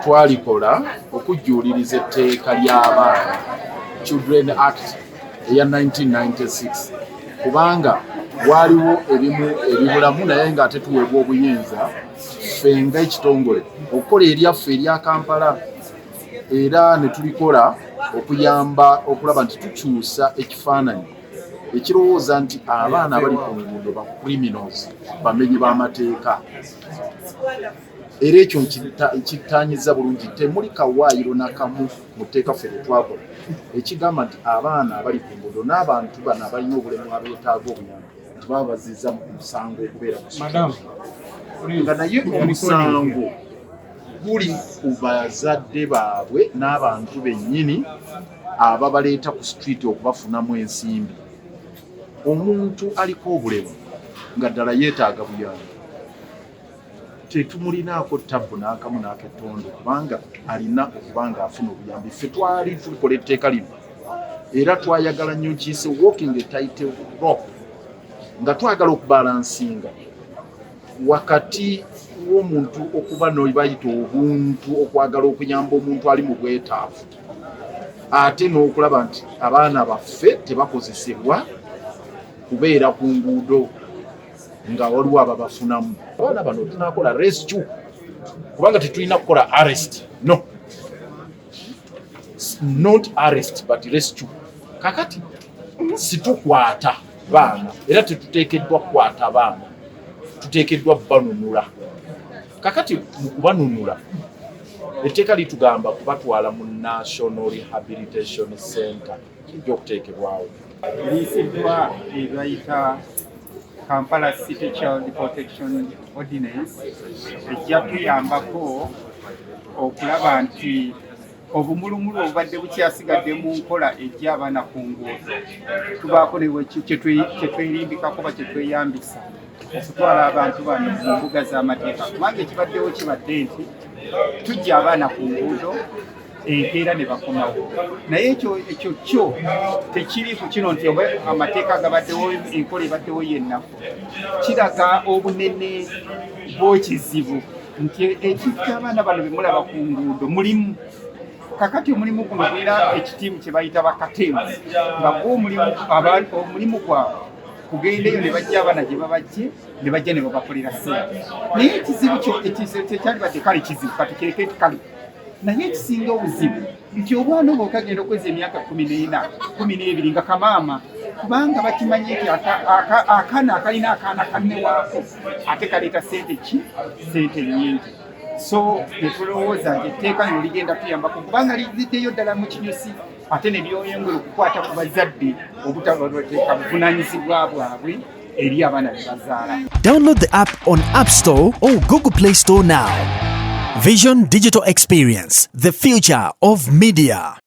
twalikola okujjuuliriza etteeka ly'abaana Children Act eya 1996 kubanga waliwo ebimu ebibulamu naye nga ate tuweebwa obuyinza ffe nga ekitongole okukola eryaffe erya Kampala era ne tulikola okuyamba okulaba nti tukyusa ekifaananyi ekirowooza nti abaana abali ku nguudo ba criminals bamenyi b'amateeka era ekyo kittanyiza bulungi temuli kawaayiro nakamu mu tteeka ffe twakola ekigamba nti abaana abali ku nguudo n'abantu bano abalina obulemu abeetaaga obuyambi nti baba bazizza mu musango okubeera nga naye omusango guli ku bazadde baabwe n'abantu bennyini ababaleeta ku street okubafunamu ensimbi. Omuntu aliko obulemu nga ddala yeetaaga buyambi tetumulinaako ttabu n'akamu n'akettondo kubanga alina okuba ng'afuna obuyambi. Ffe twali tulikola etteeka lino era twayagala nnyo kiyise walking a tightrope nga twagala okubalansinga wakati w'omuntu okuba n'obayita obuntu okwagala okuyamba omuntu ali mu bwetaavu ate n'okulaba nti abaana baffe tebakozesebwa kubeera ku nguudo nga waliwo ababafunamu. Abaana bano tunakola rescue kubanga tetulina kukola arrest, no, not arrest but rescue. Kakati situkwata baana era tetuteekeddwa kukwata baana, tuteekeddwa banunula. Kakati mu kubanunula etteeka litugamba kubatwala mu National Rehabilitation Center egy'okuteekebwawo. Eriyisiddwa ebayita Kampala City Child Protection Ordinance ejja tuyambako okulaba nti obumulumulu obubadde bukyasigadde mu nkola egy'abaana ku nguudo tubaako kyetwerimbikako ba kyetweyambisa okutwala abantu bano mu mbuga z'amateeka kubanga ekibaddewo kibadde nti tujja abaana ku nguudo empeera ne bakomawo naye ekyo kyo tekiri ku kino nti amateeka gabaddewo enkola ebaddewo yennaku kiraga obunene bw'ekizibu nti ekifo abaana bano bemulaba ku nguudo mulimu. Kakati omulimu guno gulina ekitiimu kye bayita bakatemu nga omulimu gwabwe kugendeyo ne bajja abaana gye babajje ne bajja ne babakolera ssente. Naye ekizibu kyekyali badde kale kizibu kati kireke nti kale naye ekisinga obuzibu nti obwana obwo okagenda okweza emyaka 12 nga kamaama kubanga bakimanye nti akaana akalina akaana kanne waako ate kaleeta ssente ssente nnyingi. So netulowooza nti etteeka lino ligenda tuyambako kubanga liziddeyo ddala mu kinyusi ate ne byoyongera okukwata ku bazadde obutabateeka buvunaanyizibwa bwabwe eri abaana be bazaala. Download the app on App Store or Google Play Store now. Vision Digital Experience, the future of media.